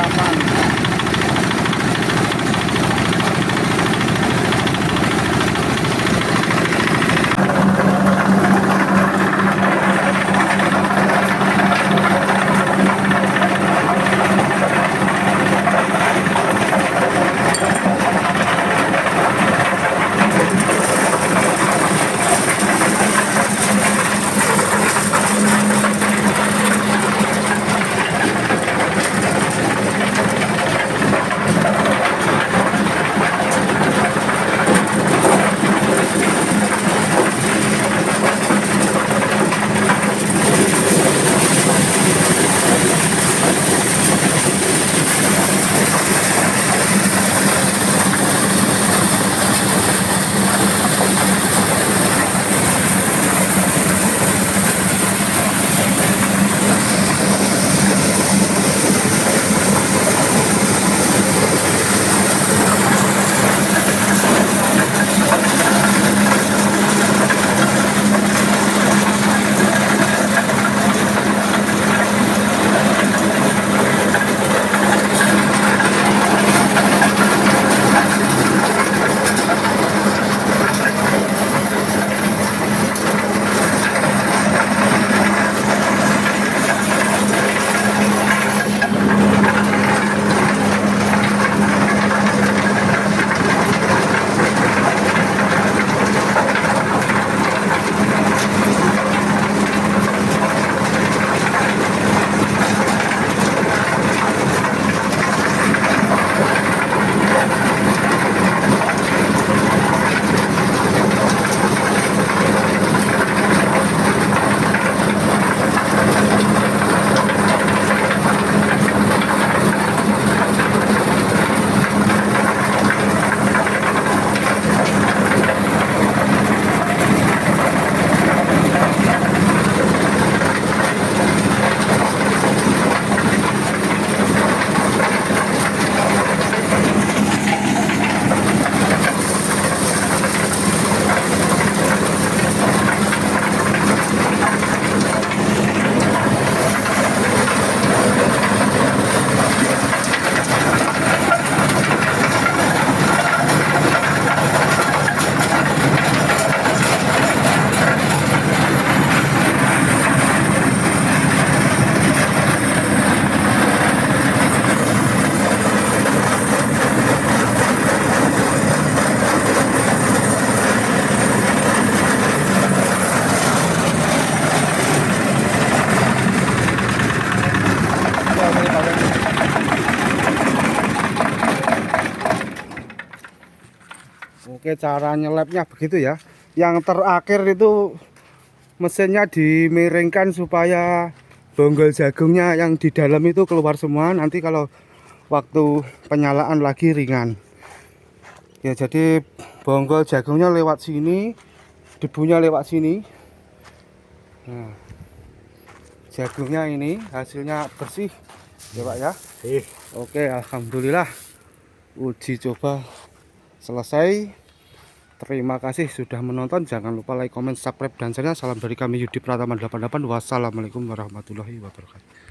aman. Oke, cara nyelepnya begitu ya. Yang terakhir itu mesinnya dimiringkan supaya bonggol jagungnya yang di dalam itu keluar semua. Nanti kalau waktu penyalaan lagi ringan. Ya, jadi bonggol jagungnya lewat sini, debunya lewat sini. Nah, jagungnya ini hasilnya bersih ya Pak ya. Oke, alhamdulillah uji coba selesai. Terima kasih sudah menonton. Jangan lupa like, comment, subscribe, dan share. Salam dari kami Yudi Pratama 88. Wassalamualaikum warahmatullahi wabarakatuh.